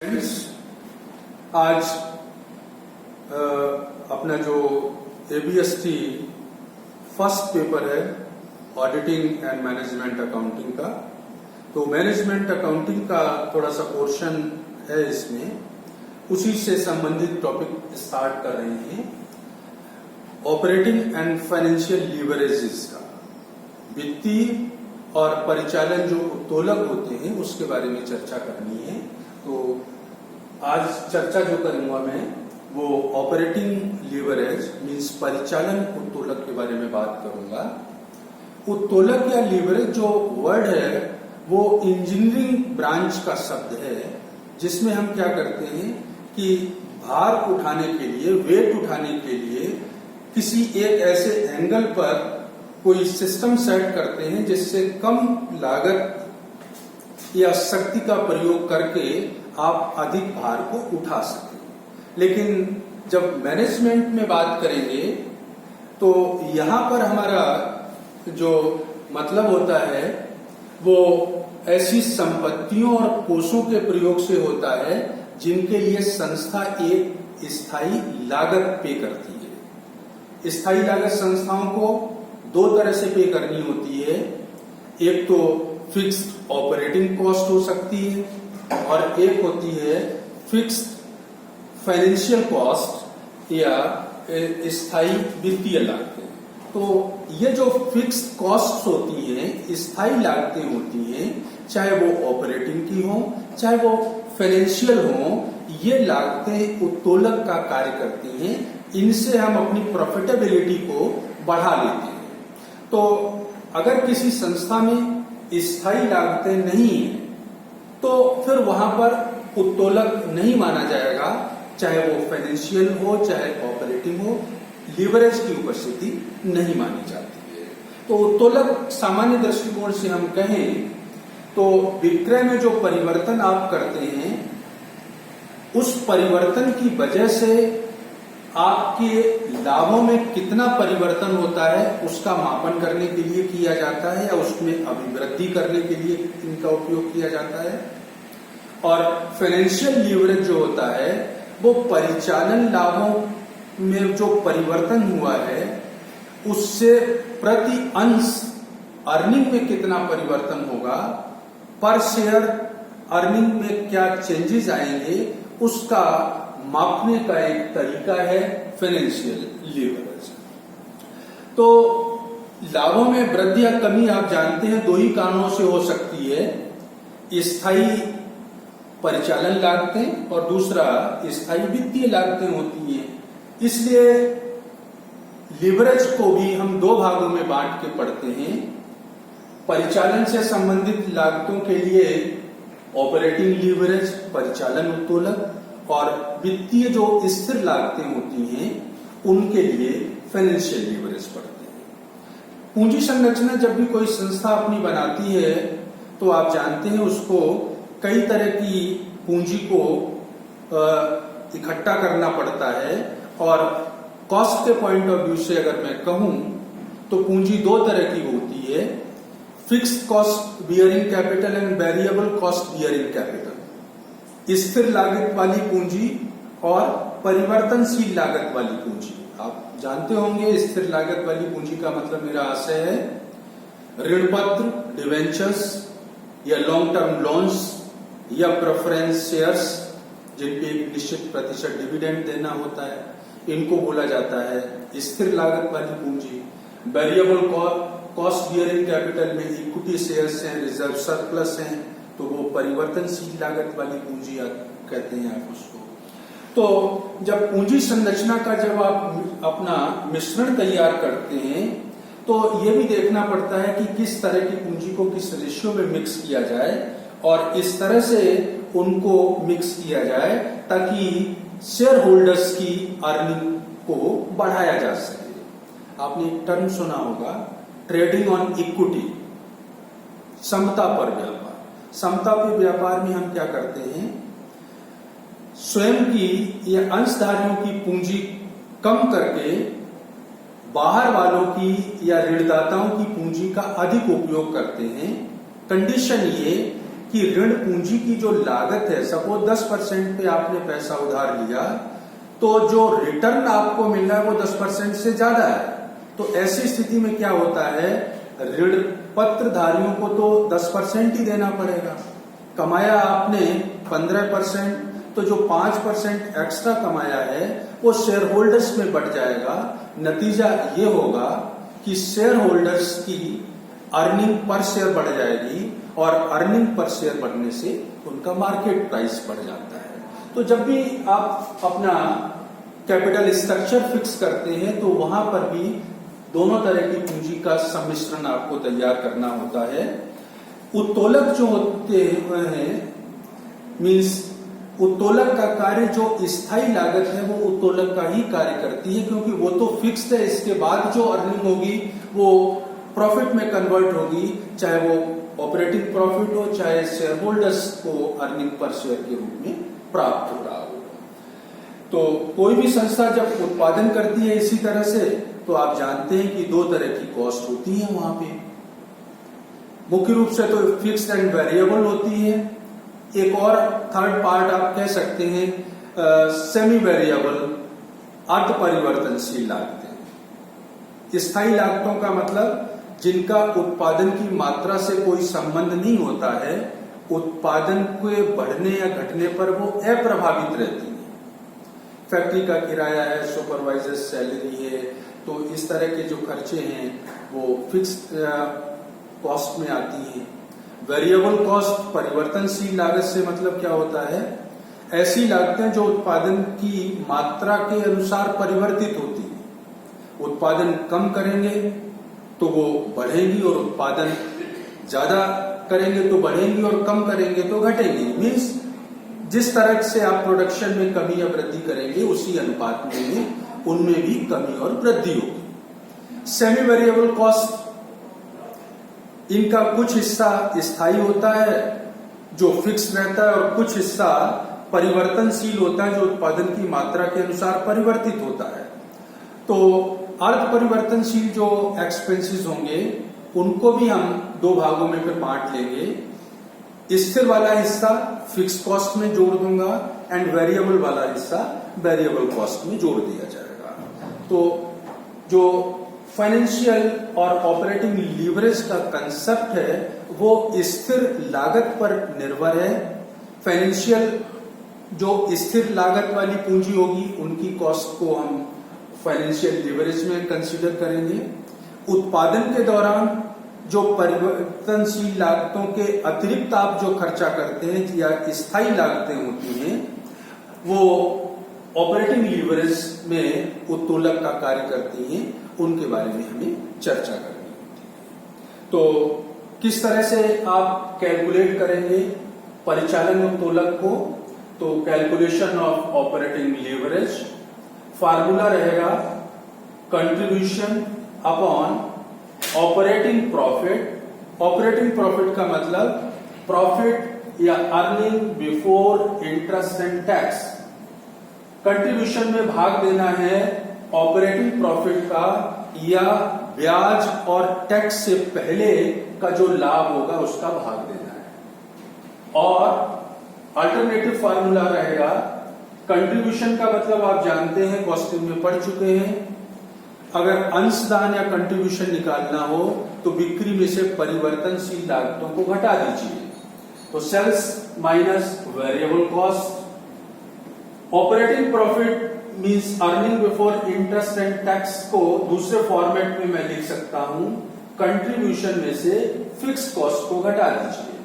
Friends, आज अपना जो ABST फर्स्ट पेपर है ऑडिटिंग एंड मैनेजमेंट अकाउंटिंग का, तो मैनेजमेंट अकाउंटिंग का थोड़ा सा पोर्शन है इसमें, उसी से संबंधित टॉपिक स्टार्ट कर रहे हैं। ऑपरेटिंग एंड फाइनेंशियल लीवरेजेस का, वित्तीय और परिचालन जो उत्तोलक होते हैं उसके बारे में चर्चा करनी है। तो आज चर्चा जो करूंगा मैं वो ऑपरेटिंग लीवरेज मीन्स परिचालन उत्तोलक के बारे में बात करूंगा। उत्तोलक या लीवरेज जो वर्ड है वो इंजीनियरिंग ब्रांच का शब्द है, जिसमें हम क्या करते हैं कि भार उठाने के लिए, वेट उठाने के लिए किसी एक ऐसे एंगल पर कोई सिस्टम सेट करते हैं जिससे कम लागत या शक्ति का प्रयोग करके आप अधिक भार को उठा सकें। लेकिन जब मैनेजमेंट में बात करेंगे तो यहां पर हमारा जो मतलब होता है वो ऐसी संपत्तियों और कोषों के प्रयोग से होता है जिनके लिए संस्था एक स्थायी लागत पे करती है। स्थायी लागत संस्थाओं को दो तरह से पे करनी होती है, एक तो फिक्स्ड ऑपरेटिंग कॉस्ट हो सकती है और एक होती है फिक्स्ड फाइनेंशियल कॉस्ट या स्थायी वित्तीय लागतें। तो ये जो फिक्स्ड कॉस्ट होती हैं, स्थायी लागतें होती हैं, चाहे वो ऑपरेटिंग की हो चाहे वो फाइनेंशियल हो, ये लागतें उत्तोलक का कार्य करती हैं। इनसे हम अपनी प्रॉफिटेबिलिटी को बढ़ा लेते हैं। तो अगर किसी संस्था में स्थायी लागतें नहीं है तो फिर वहां पर उत्तोलक नहीं माना जाएगा, चाहे वो फाइनेंशियल हो चाहे ऑपरेटिंग हो, लीवरेज की उपस्थिति नहीं मानी जाती है। तो उत्तोलक सामान्य दृष्टिकोण से हम कहें तो विक्रय में जो परिवर्तन आप करते हैं उस परिवर्तन की वजह से आपके लाभों में कितना परिवर्तन होता है उसका मापन करने के लिए किया जाता है या उसमें अभिवृद्धि करने के लिए इनका उपयोग किया जाता है। और फाइनेंशियल लीवरेज जो होता है वो परिचालन लाभों में जो परिवर्तन हुआ है उससे प्रति अंश अर्निंग में कितना परिवर्तन होगा, पर शेयर अर्निंग में क्या चेंजेस आएंगे, उसका मापने का एक तरीका है फाइनेंशियल लीवरेज। तो लाभों में वृद्धि या कमी आप जानते हैं दो ही कारणों से हो सकती है, स्थायी परिचालन लागतें और दूसरा स्थायी वित्तीय लागतें होती हैं। इसलिए लीवरेज को भी हम दो भागों में बांट के पढ़ते हैं। परिचालन से संबंधित लागतों के लिए ऑपरेटिंग लीवरेज परिचालन उत्तोलक, और वित्तीय जो स्थिर लागतें होती हैं उनके लिए फाइनेंशियल लीवरेज पड़ते हैं। पूंजी संरचना जब भी कोई संस्था अपनी बनाती है तो आप जानते हैं उसको कई तरह की पूंजी को इकट्ठा करना पड़ता है। और कॉस्ट के पॉइंट ऑफ व्यू से अगर मैं कहूं तो पूंजी दो तरह की होती है, fixed cost bearing capital and variable cost bearing capital. स्थिर लागत वाली पूंजी और परिवर्तनशील लागत वाली पूंजी। आप जानते होंगे स्थिर लागत वाली पूंजी का मतलब मेरा आशय है ऋण पत्र, डिवेंचर्स या लॉन्ग टर्म लोन्स या प्रेफरेंस शेयर्स जिन पे एक निश्चित प्रतिशत डिविडेंड देना होता है, इनको बोला जाता है स्थिर लागत वाली पूंजी। वेरिएबल कॉस्ट बियरिंग कैपिटल में इक्विटी शेयर्स हैं, रिजर्व सरप्लस हैं, तो वो परिवर्तनशील लागत वाली पूंजी कहते हैं आप उसको। तो जब पूंजी संरचना का जब आप अपना मिश्रण तैयार करते हैं तो ये भी देखना पड़ता है कि किस तरह की पूंजी को किस रेशियो में मिक्स किया जाए और इस तरह से उनको मिक्स किया जाए ताकि शेयर होल्डर्स की अर्निंग को बढ़ाया जा सके। आपने एक टर्म सुना होगा ट्रेडिंग ऑन इक्विटी, समता पर व्यापार। समता पे व्यापार में हम क्या करते हैं, स्वयं की या अंशधारियों की पूंजी कम करके बाहर वालों की या ऋणदाताओं की पूंजी का अधिक उपयोग करते हैं। कंडीशन ये कि ऋण पूंजी की जो लागत है, सपोज 10% पे आपने पैसा उधार लिया, तो जो रिटर्न आपको मिल रहा है वो 10% से ज्यादा है। तो ऐसी स्थिति में क्या होता है, ऋण पत्रधारियों को तो 10% ही देना पड़ेगा। कमाया आपने 15%, तो जो 5% एक्स्ट्रा कमाया है वो शेयर होल्डर्स में बढ़ जाएगा। नतीजा ये होगा कि शेयर होल्डर्स की अर्निंग पर शेयर बढ़ जाएगी और अर्निंग पर शेयर बढ़ने से उनका मार्केट प्राइस बढ़ जाता है। तो जब भी आप अपना कैपिटल स्ट्रक्चर फिक्स करते हैं तो वहां पर भी दोनों तरह की पूंजी का सम्मिश्रण आपको तैयार करना होता है। उत्तोलक जो होते हैं, मीन्स उत्तोलक का कार्य जो स्थायी लागत है वो उत्तोलक का ही कार्य करती है, क्योंकि वो तो फिक्स्ड है। इसके बाद जो अर्निंग होगी वो प्रॉफिट में कन्वर्ट होगी, चाहे वो ऑपरेटिंग प्रॉफिट हो, चाहे शेयर होल्डर्स को अर्निंग पर शेयर के रूप में प्राप्त हो रहा हो। तो कोई भी संस्था जब उत्पादन करती है इसी तरह से, तो आप जानते हैं कि दो तरह की कॉस्ट होती है वहां पे। मुख्य रूप से तो फिक्स्ड एंड वेरिएबल होती है। एक और थर्ड पार्ट आप कह सकते हैं सेमी वेरिएबल, अर्ध परिवर्तनशील लागतें। स्थायी लागतों का मतलब जिनका उत्पादन की मात्रा से कोई संबंध नहीं होता है, उत्पादन के बढ़ने या घटने पर वो अप्रभावित रहती है। फैक्ट्री का किराया है, सुपरवाइजर सैलरी है, तो इस तरह के जो खर्चे हैं वो फिक्स्ड कॉस्ट में आती हैं। वेरिएबल कॉस्ट, परिवर्तनशील लागत से मतलब क्या होता है, ऐसी लागतें जो उत्पादन की मात्रा के अनुसार परिवर्तित होती है। उत्पादन कम करेंगे तो वो बढ़ेंगी, और उत्पादन ज्यादा करेंगे तो बढ़ेंगी, और कम करेंगे तो घटेंगी। मीन्स जिस तरह से आप प्रोडक्शन में कमी या वृद्धि करेंगे उसी अनुपात में उनमें भी कमी और वृद्धि होगी। सेमी वेरिएबल कॉस्ट, इनका कुछ हिस्सा स्थायी होता है जो फिक्स रहता है, और कुछ हिस्सा परिवर्तनशील होता है जो उत्पादन की मात्रा के अनुसार परिवर्तित होता है। तो अर्ध परिवर्तनशील जो एक्सपेंसेस होंगे उनको भी हम दो भागों में फिर बांट लेंगे। स्थिर वाला हिस्सा फिक्स कॉस्ट में जोड़ दूंगा एंड वेरिएबल वाला हिस्सा वेरिएबल कॉस्ट में जोड़ दिया जाएगा। तो जो फाइनेंशियल और ऑपरेटिंग लीवरेज का कंसेप्ट है वो स्थिर लागत पर निर्भर है। फाइनेंशियल जो स्थिर लागत वाली पूंजी होगी उनकी कॉस्ट को हम फाइनेंशियल लीवरेज में कंसीडर करेंगे। उत्पादन के दौरान जो परिवर्तनशील लागतों के अतिरिक्त आप जो खर्चा करते हैं या स्थायी लागतें होती हैं वो ऑपरेटिंग लीवरेज में उत्तोलक का कार्य करती हैं, उनके बारे में हमें चर्चा करनी होती है। तो किस तरह से आप कैलकुलेट करेंगे परिचालन उत्तोलक को, तो calculation of operating leverage, formula रहेगा contribution upon operating profit. Operating profit का मतलब प्रॉफिट या earning before interest and tax. Contribution में भाग देना है ऑपरेटिंग प्रॉफिट का या ब्याज और टैक्स से पहले का जो लाभ होगा उसका भाग देना है। और अल्टरनेटिव फार्मूला रहेगा कंट्रीब्यूशन का मतलब आप जानते हैं, कॉस्टिंग में पढ़ चुके हैं। अगर अंशदान या कंट्रीब्यूशन निकालना हो तो बिक्री में से परिवर्तनशील लागतों को घटा दीजिए, तो sales minus variable cost. Operating profit means earning before interest and tax को दूसरे फॉर्मेट में मैं लिख सकता हूं, कंट्रीब्यूशन में से फिक्स कॉस्ट को घटा दीजिए।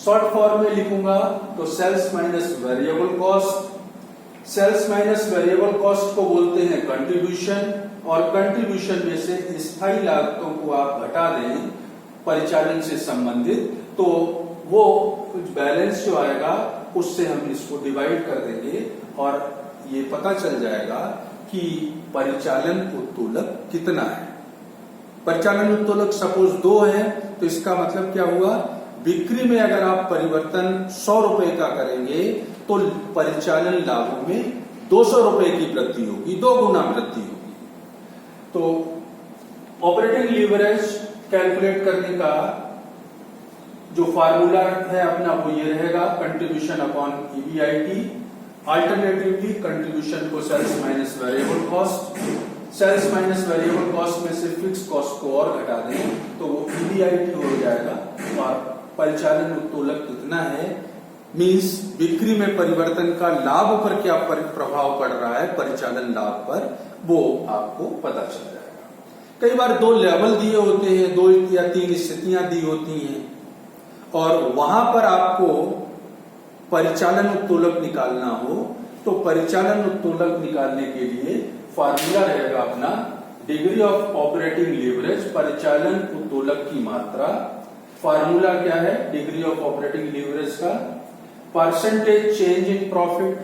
शॉर्ट फॉर्म में लिखूंगा तो sales minus variable cost. Sales minus variable cost को बोलते हैं कंट्रीब्यूशन, और कंट्रीब्यूशन में से स्थायी लागतों को आप घटा दें परिचालन से संबंधित, तो वो कुछ बैलेंस जो आएगा उससे हम इसको डिवाइड कर देंगे और ये पता चल जाएगा कि परिचालन उत्तोलक कितना है। परिचालन उत्तोलक सपोज 2 है तो इसका मतलब क्या हुआ, बिक्री में अगर आप परिवर्तन 100 रुपए का करेंगे तो परिचालन लाभों में 200 रुपए की वृद्धि होगी, 2 गुना वृद्धि होगी। तो ऑपरेटिंग लीवरेज कैलकुलेट करने का जो फार्मूला है अपना वो ये रहेगा, contribution upon EBIT. Alternatively contribution को sales minus variable cost, sales minus variable cost में से फिक्स कॉस्ट को और घटा दें तो वो ईबीआईटी हो जाएगा। और परिचालन उत्तोलक कितना है, मीन्स बिक्री में परिवर्तन का लाभ पर क्या प्रभाव पड़ रहा है परिचालन लाभ पर, वो आपको पता चल जाएगा। कई बार 2 लेवल दिए होते हैं, 2 या 3 स्थितियां दी होती हैं और वहां पर आपको परिचालन उत्तोलक निकालना हो तो परिचालन उत्तोलक निकालने के लिए फार्मूला रहेगा अपना डिग्री ऑफ ऑपरेटिंग लीवरेज, परिचालन उत्तोलक की मात्रा। फार्मूला क्या है डिग्री ऑफ ऑपरेटिंग लीवरेज का, परसेंटेज चेंज इन प्रॉफिट।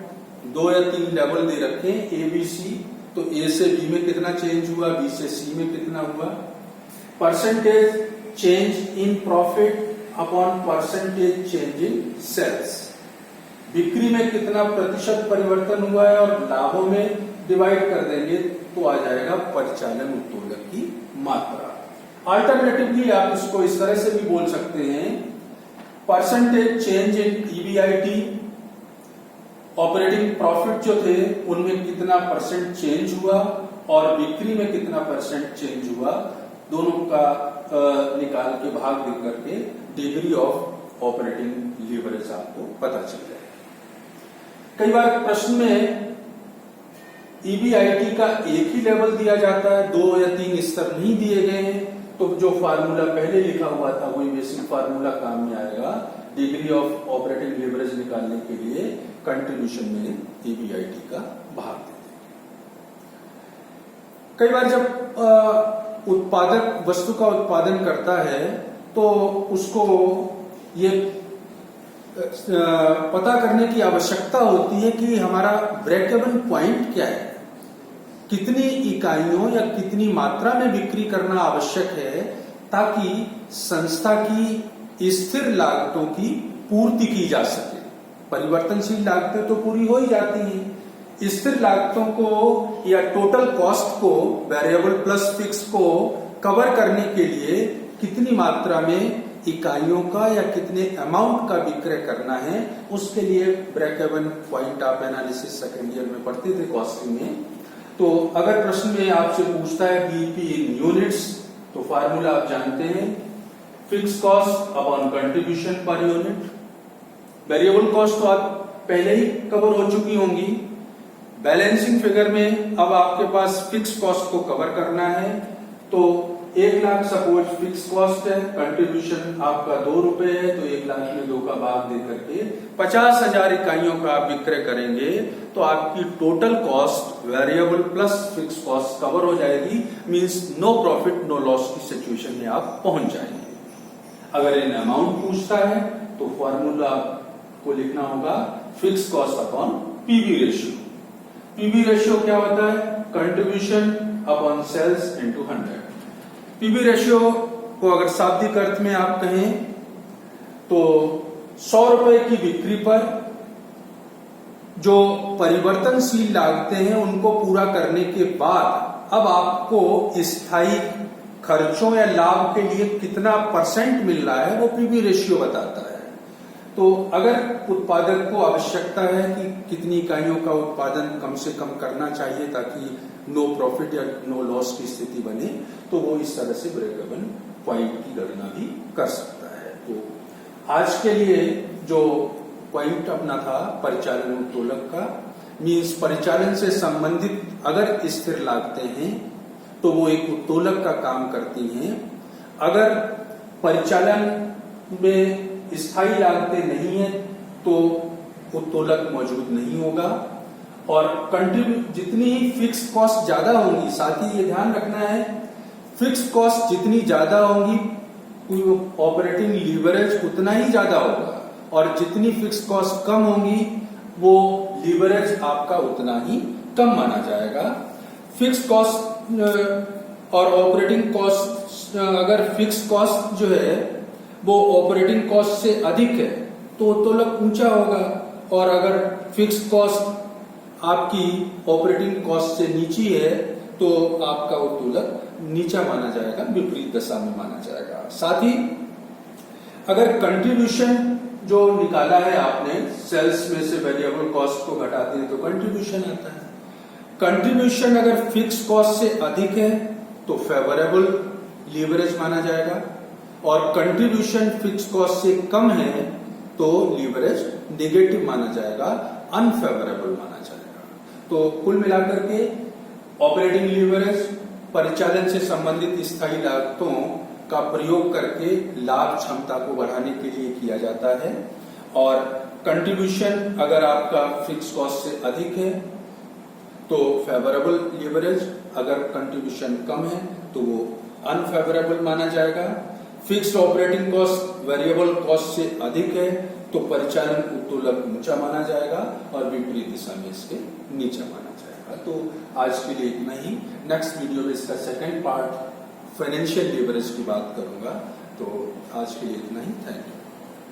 2 या 3 लेवल दे रखे हैं ए बी सी, तो ए से बी में कितना चेंज हुआ, बी से सी में कितना हुआ। Percentage change in profit upon percentage change in sales, बिक्री में कितना प्रतिशत परिवर्तन हुआ है और लाभों में डिवाइड कर देंगे तो आ जाएगा परिचालन उत्तोलक की मात्रा। अल्टरनेटिवली आप इसको इस तरह से भी बोल सकते हैं, percentage change in EBIT, operating profit जो थे उनमें कितना परसेंट चेंज हुआ और बिक्री में कितना परसेंट चेंज हुआ, दोनों का निकाल के भाग दे करके डिग्री ऑफ ऑपरेटिंग लीवरेज आपको पता चल जाएगा। कई बार प्रश्न में ईबीआईटी का एक ही लेवल दिया जाता है, 2 या 3 स्तर नहीं दिए गए हैं, तो जो फार्मूला पहले लिखा हुआ था वही बेसिक फार्मूला काम में आएगा। डिग्री ऑफ ऑपरेटिंग लीवरेज निकालने के लिए कंट्रीब्यूशन में ईबीआईटी का भाग देते हैं। कई बार जब उत्पादक वस्तु का उत्पादन करता है तो उसको ये पता करने की आवश्यकता होती है कि हमारा ब्रेक इवन पॉइंट क्या है, कितनी इकाइयों या कितनी मात्रा में बिक्री करना आवश्यक है ताकि संस्था की स्थिर लागतों की पूर्ति की जा सके। परिवर्तनशील लागतें तो पूरी हो ही जाती हैं, स्थिर लागतों को या टोटल कॉस्ट को, वेरिएबल प्लस फिक्स को कवर करने के लिए कितनी मात्रा में इकाइयों का या कितने अमाउंट का विक्रय करना है, उसके लिए ब्रेक इवन पॉइंट आप एनालिसिस सेकेंड ईयर में पढ़ते थे कॉस्टिंग में। तो अगर प्रश्न में आपसे पूछता है बीईपी इन यूनिट्स तो फार्मूला आप जानते हैं, fix cost upon contribution per unit. Variable cost तो आप पहले ही कवर हो चुकी होंगी। बैलेंसिंग फिगर में अब आपके पास फिक्स कॉस्ट को कवर करना है तो 1 लाख सपोज फिक्स कॉस्ट है, कंट्रीब्यूशन आपका 2 रुपए है तो 1 लाख में 2 का भाग दे करके 50,000 इकाइयों का आप विक्रय करेंगे तो आपकी total cost variable plus fix cost cover हो जाएगी, means no profit no loss की सिचुएशन में आप पहुंच जाएंगे। अगर इन अमाउंट पूछता है तो फॉर्मूला को लिखना होगा fix cost upon PV ratio. PV ratio क्या होता है, contribution upon sales into 100। PV ratio को अगर शाब्दिक अर्थ में आप कहें तो 100 रुपए की बिक्री पर जो परिवर्तनशील लागतें हैं उनको पूरा करने के बाद अब आपको स्थायी खर्चों या लाभ के लिए कितना परसेंट मिल रहा है वो पीवी रेशियो बताता है। तो अगर उत्पादक को आवश्यकता है कि कितनी इकाइयों का उत्पादन कम से कम करना चाहिए ताकि नो प्रॉफिट या नो लॉस की स्थिति बने तो वो इस तरह से ब्रेक इवन पॉइंट की गणना भी कर सकता है। तो आज के लिए जो पॉइंट अपना था परिचालन उत्तोलक का, मींस परिचालन से संबंधित अगर स्थिर लागतें हैं तो वो एक उत्तोलक का काम करती हैं। अगर परिचालन में स्थायी लागतें नहीं है तो उत्तोलक मौजूद नहीं होगा और जितनी ही फिक्स कॉस्ट ज्यादा होंगी, साथ ही ये ध्यान रखना है फिक्स कॉस्ट जितनी ज्यादा होंगी ऑपरेटिंग लीवरेज उतना ही ज्यादा होगा और जितनी फिक्स कॉस्ट कम होंगी वो लीवरेज आपका उतना ही कम माना जाएगा। फिक्स कॉस्ट और ऑपरेटिंग कॉस्ट, अगर फिक्स कॉस्ट जो है वो ऑपरेटिंग कॉस्ट से अधिक है तो उत्तोलक ऊंचा होगा और अगर फिक्स कॉस्ट आपकी ऑपरेटिंग कॉस्ट से नीची है तो आपका उत्तोलक नीचा माना जाएगा, विपरीत दशा में माना जाएगा। साथ ही अगर कंट्रीब्यूशन जो निकाला है आपने, सेल्स में से वेरिएबल कॉस्ट को घटाते हैं तो कंट्रीब्यूशन आता है। कंट्रीब्यूशन अगर फिक्स कॉस्ट से अधिक है तो फेवरेबल लीवरेज माना जाएगा, और कंट्रीब्यूशन फिक्स कॉस्ट से कम है तो लीवरेज नेगेटिव माना जाएगा, अनफेवरेबल माना जाएगा। तो कुल मिलाकर के ऑपरेटिंग लीवरेज परिचालन से संबंधित स्थायी लागतों का प्रयोग करके लाभ क्षमता को बढ़ाने के लिए किया जाता है, और कंट्रीब्यूशन अगर आपका फिक्स कॉस्ट से अधिक है तो फेवरेबल लीवरेज, अगर कंट्रीब्यूशन कम है तो वो अनफेवरेबल माना जाएगा। Fixed operating cost variable cost से अधिक है तो परिचालन उत्तोलन ऊंचा माना जाएगा, और विपरीत दिशा में इसके नीचा माना जाएगा। तो आज के लिए इतना ही। नेक्स्ट वीडियो में इसका सेकंड पार्ट फाइनेंशियल लीवरेज की बात करूंगा। तो आज के लिए इतना ही। Thank you.